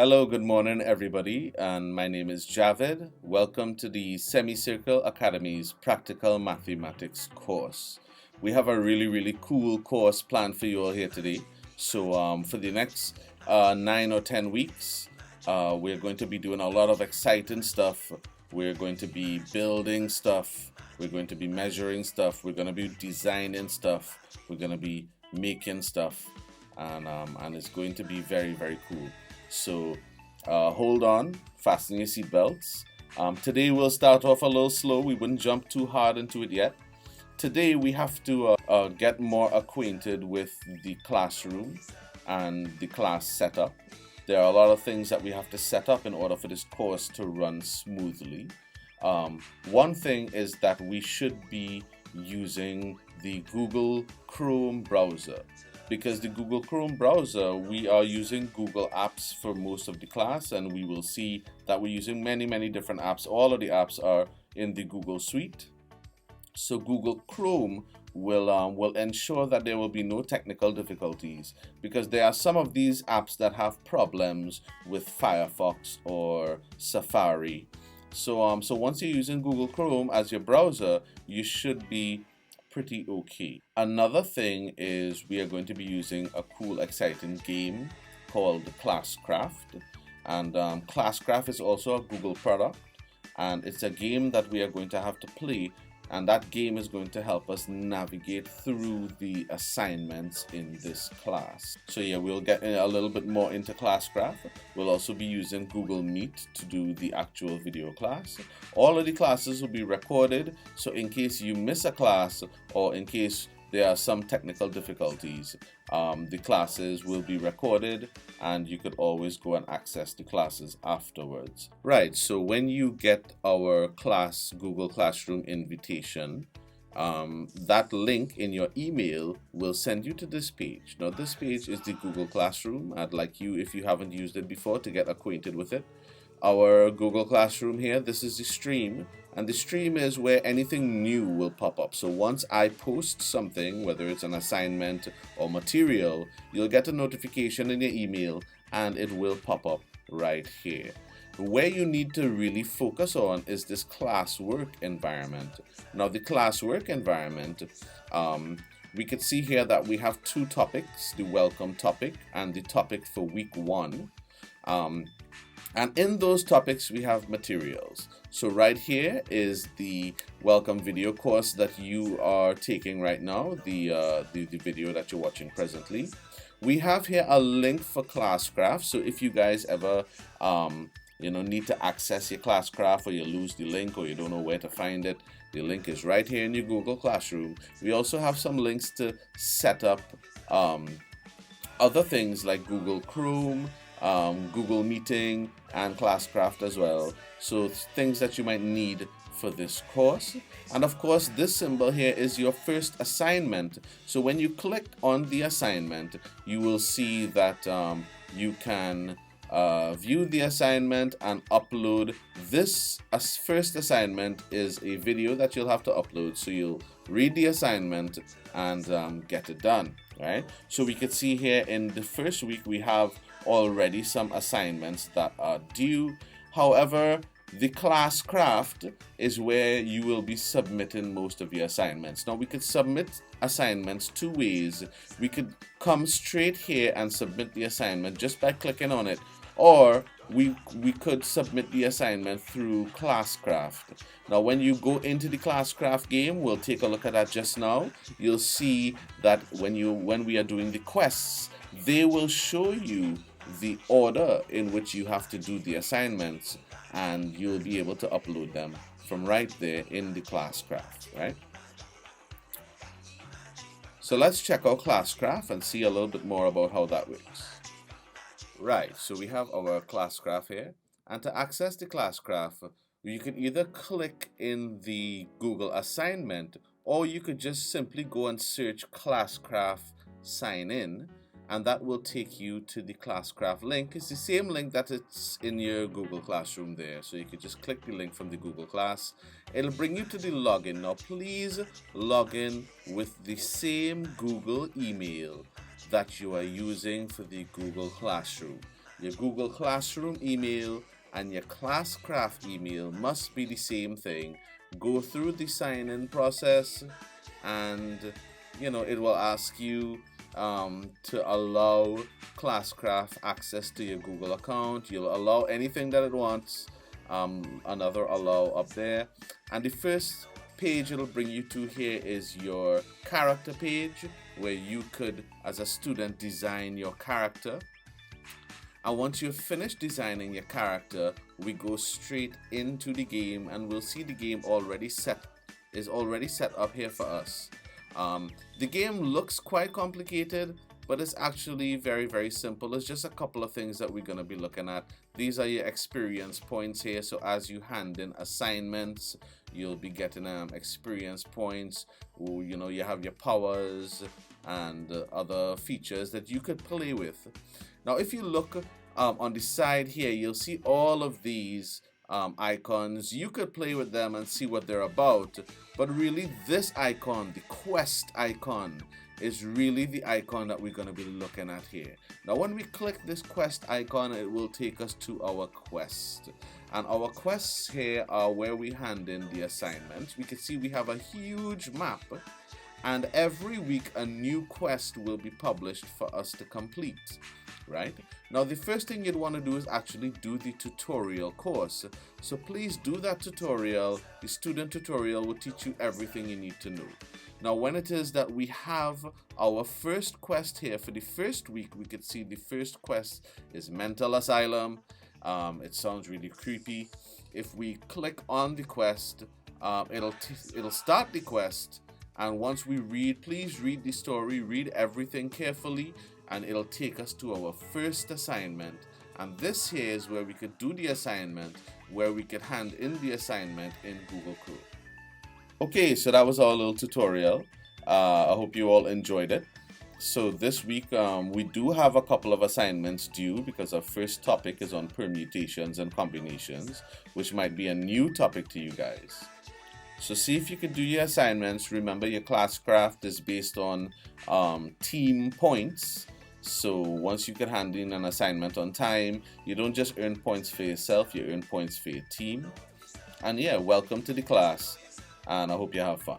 Hello, good morning, everybody, and my name is Javid. Welcome to the Semicircle Academy's Practical Mathematics course. We have a really cool course planned for you all here today. So, for the next 9 or 10 weeks, we're going to be doing a lot of exciting stuff. We're going to be building stuff. We're going to be measuring stuff. We're going to be designing stuff. We're going to be making stuff, and it's going to be very cool. So hold on, fasten your seatbelts. Today we'll start off a little slow. We wouldn't jump too hard into it yet. Today we have to get more acquainted with the classroom and the class setup. There are a lot of things that we have to set up in order for this course to run smoothly. One thing is that we should be using the Google Chrome browser. Because the Google Chrome browser, we are using Google Apps for most of the class, and we will see that we're using many different apps. All of the apps are in the Google suite. So Google Chrome will ensure that there will be no technical difficulties, because there are some of these apps that have problems with Firefox or Safari. So once you're using Google Chrome as your browser, you should be pretty okay. Another thing is we are going to be using a cool, exciting game called Classcraft. And Classcraft is also a Google product, and it's a game that we are going to have to play, and that game is going to help us navigate through the assignments in this class. So yeah, we'll get a little bit more into Classcraft. We'll also be using Google Meet to do the actual video class. All of the classes will be recorded, so in case you miss a class or in case there are some technical difficulties, the classes will be recorded and you could always go and access the classes afterwards. Right, so when you get our class Google Classroom invitation, that link in your email will send you to this page. Now this page is the Google Classroom. I'd like you, if you haven't used it before, to get acquainted with it. Our Google Classroom here, this is the stream, and the stream is where anything new will pop up. So once I post something, whether it's an assignment or material, you'll get a notification in your email and it will pop up right here. Where you need to really focus on is this classwork environment. Now the classwork environment, we could see here that we have two topics, the welcome topic and the topic for week 1. And in those topics, we have materials. So right here is the welcome video course that you are taking right now, the video that you're watching presently. We have here a link for Classcraft. So if you guys ever need to access your Classcraft, or you lose the link, or you don't know where to find it, the link is right here in your Google Classroom. We also have some links to set up other things like Google Chrome, Google Meeting, and Classcraft as well. So things that you might need for this course. And of course, this symbol here is your first assignment. So when you click on the assignment, you will see that you can view the assignment and upload. This first assignment is a video that you'll have to upload. So you'll read the assignment and get it done, right? So we could see here in the first week we have already some assignments that are due. However, the Classcraft is where you will be submitting most of your assignments. Now we could submit assignments two ways. We could come straight here and submit the assignment just by clicking on it, or we could submit the assignment through Classcraft. Now when you go into the Classcraft game, we'll take a look at that just now. You'll see that when we are doing the quests, they will show you the order in which you have to do the assignments, and you'll be able to upload them from right there in the Classcraft, right? So let's check out Classcraft and see a little bit more about how that works. Right, so we have our Classcraft here, and to access the Classcraft, you can either click in the Google assignment, or you could just simply go and search Classcraft sign in, and that will take you to the Classcraft link. It's the same link that it's in your Google Classroom there. So you could just click the link from the Google Class. It'll bring you to the login. Now please log in with the same Google email that you are using for the Google Classroom. Your Google Classroom email and your Classcraft email must be the same thing. Go through the sign-in process, and it will ask you to allow Classcraft access to your Google account. You'll allow anything that it wants, another allow up there, and the first page it'll bring you to here is your character page, where you could, as a student, design your character. And once you've finished designing your character, we go straight into the game, and we'll see the game already set up here for us. The game looks quite complicated, but it's actually very, very simple. It's just a couple of things that we're going to be looking at. These are your experience points here. So as you hand in assignments, you'll be getting experience points. You have your powers and other features that you could play with. Now, if you look on the side here, you'll see all of these icons. You could play with them and see what they're about, but really this icon, the quest icon, is really the icon that we're going to be looking at here. Now when we click this quest icon, it will take us to our quest, and our quests here are where we hand in the assignments. We can see we have a huge map, and every week a new quest will be published for us to complete. Right? Now the first thing you'd want to do is actually do the tutorial course. So please do that tutorial. The student tutorial will teach you everything you need to know. Now when it is that we have our first quest here for the first week, we could see the first quest is Mental Asylum. It sounds really creepy. If we click on the quest, it'll start the quest, and once we read, please read the story, read everything carefully, and it'll take us to our first assignment. And this here is where we could do the assignment, where we could hand in the assignment in Google Chrome. Okay, so that was our little tutorial. I hope you all enjoyed it. So this week we do have a couple of assignments due, because our first topic is on permutations and combinations, which might be a new topic to you guys. So see if you can do your assignments. Remember, your Classcraft is based on team points. So once you can hand in an assignment on time, you don't just earn points for yourself, you earn points for your team. And yeah, welcome to the class, and I hope you have fun.